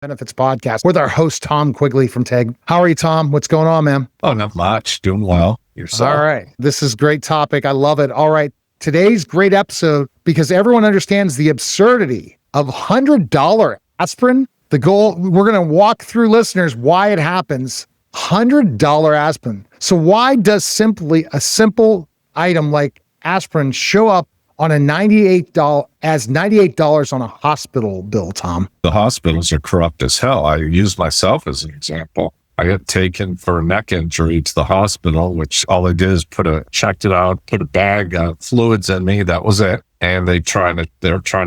Benefits podcast with our host, Tom Quigley from TAG. How are you, Tom? What's going on, man? Oh, not much. Doing well. Yourself? All right. This is a great topic. I love it. All right. Today's great episode because everyone understands the absurdity of $100 aspirin. The goal, we're going to walk through, listeners, why it happens. $100 aspirin. So why does a simple item like aspirin show up on a $98 on a hospital bill, Tom? The hospitals are corrupt as hell. I use myself as an example. I got taken for a neck injury to the hospital, which all they did is checked it out, put a bag of fluids in me. That was it. And they're trying to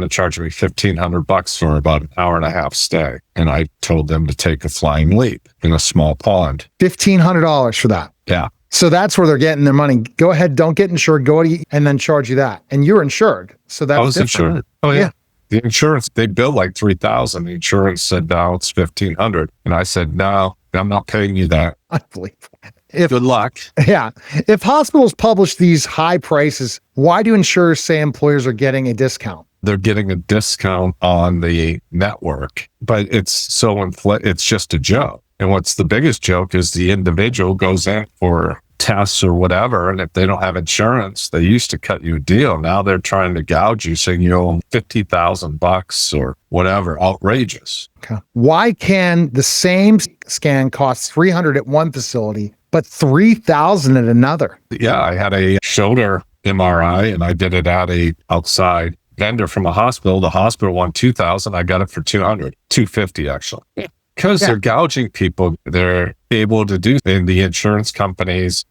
charge me $1,500 for about an hour and a half stay. And I told them to take a flying leap in a small pond. $1,500 for that. Yeah. So that's where they're getting their money. Go ahead, don't get insured, and then charge you that. And you're insured. So that's I was different. insured. Oh, yeah. The insurance, they billed like $3,000. The insurance said, no, it's $1,500. And I said, no, I'm not paying you that. Unbelievable. Good luck. Yeah. If hospitals publish these high prices, why do insurers say employers are getting a discount? They're getting a discount on the network, but it's just a joke. And what's the biggest joke is the individual goes in for tests or whatever, and if they don't have insurance, they used to cut you a deal. Now they're trying to gouge you, saying you owe $50,000 or whatever. Outrageous. Okay. Why can the same scan cost $300 at one facility, but $3,000 at another? Yeah, I had a shoulder MRI, and I did it at a outside vendor from a hospital. The hospital won $2,000. I got it for $250 actually. Yeah. Because they're gouging people, they're able to do, and the insurance companies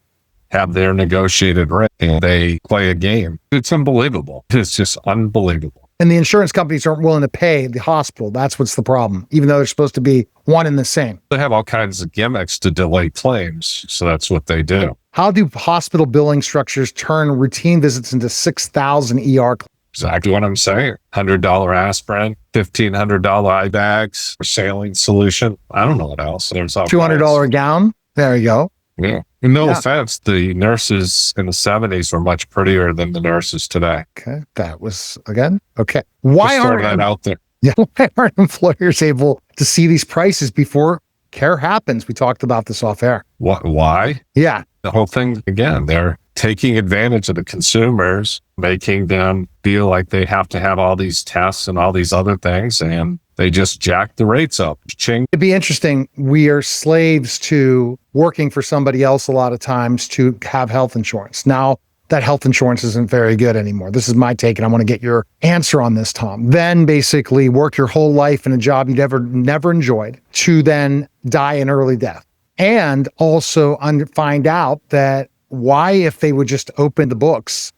have their negotiated rate, and they play a game. It's unbelievable. It's just unbelievable. And the insurance companies aren't willing to pay the hospital. That's what's the problem, even though they're supposed to be one and the same. They have all kinds of gimmicks to delay claims, so that's what they do. How do hospital billing structures turn routine visits into 6,000 ER claims? Exactly what I'm saying. $100 aspirin, $1,500 eye bags, saline solution. I don't know what else. There's all $200 gown. There you go. Yeah. No offense, the nurses in the 70s were much prettier than the nurses today. Okay. That was, again, okay. Why aren't that out there? Yeah, why aren't employers able to see these prices before care happens? We talked about this off air. What? Why? Yeah. The whole thing, again, they're taking advantage of the consumers, making them feel like they have to have all these tests and all these other things, and they just jack the rates up. Ching. It'd be interesting. We are slaves to working for somebody else a lot of times to have health insurance. Now, that health insurance isn't very good anymore. This is my take, and I want to get your answer on this, Tom. Then basically work your whole life in a job you never enjoyed to then die an early death. And also find out that why, if they would just open the books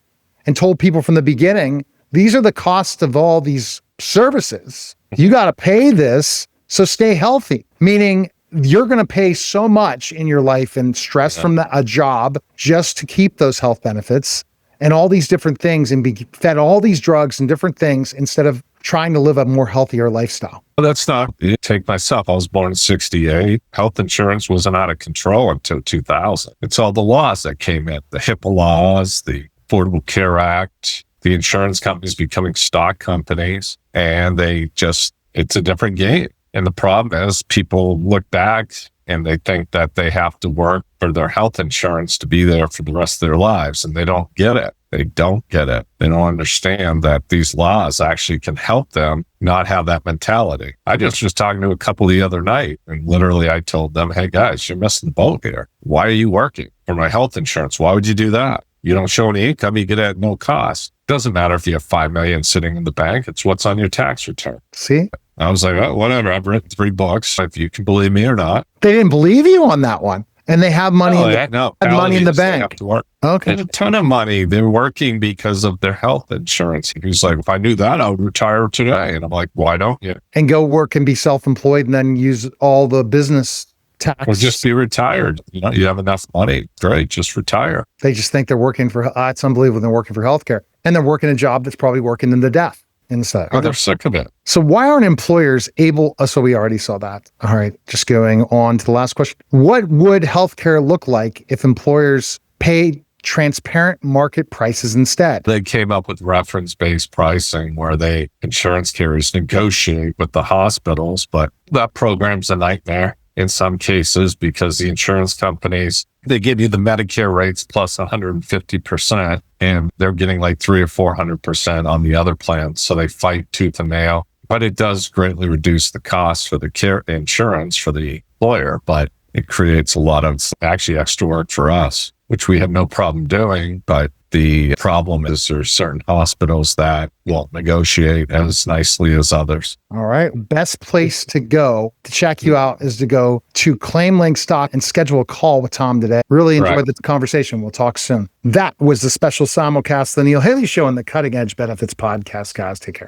and told people from the beginning, these are the costs of all these services. You got to pay this, so stay healthy. Meaning you're going to pay so much in your life and stress from a job just to keep those health benefits and all these different things and be fed all these drugs and different things instead of trying to live a more healthier lifestyle. Well, that's not, take myself. I was born in 68. Health insurance wasn't out of control until 2000. It's all the laws that came in, the HIPAA laws, the Affordable Care Act, the insurance companies becoming stock companies, and it's a different game. And the problem is people look back and they think that they have to work for their health insurance to be there for the rest of their lives, and they don't get it. They don't get it. They don't understand that these laws actually can help them not have that mentality. I just was talking to a couple the other night, and literally I told them, hey guys, you're missing the boat here. Why are you working for my health insurance? Why would you do that? You don't show any income, you get it at no cost. Doesn't matter if you have $5 million sitting in the bank. It's what's on your tax return. See? I was like, oh, whatever. I've written 3 books. If you can believe me or not. They didn't believe you on that one. And they have money, money in the bank. They have to work. Okay. They have a ton of money. They're working because of their health insurance. He's like, if I knew that, I would retire today. And I'm like, why don't you? And go work and be self-employed and then use all the business tax. Or just be retired. You have enough money. Great. Just retire. They just think they're working for, it's unbelievable. They're working for healthcare. And they're working a job that's probably working them to death. Inside. Oh, they're sick of it. So why aren't employers able, so we already saw that. All right, just going on to the last question. What would healthcare look like if employers paid transparent market prices instead. They came up with reference-based pricing where insurance carriers negotiate with the hospitals, but that program's a nightmare in some cases because the insurance companies, they give you the Medicare rates plus 150%, and they're getting like 300 or 400% on the other plans. So they fight tooth and nail, but it does greatly reduce the cost for the insurance for the employer, but it creates a lot of actually extra work for us, which we have no problem doing. But the problem is there's certain hospitals that won't negotiate as nicely as others. All right. Best place to go to check you out is to go to ClaimLinx and schedule a call with Tom today. Really enjoyed the conversation. We'll talk soon. That was the special simulcast, the Neil Haley Show on the Cutting Edge Benefits Podcast, guys. Take care.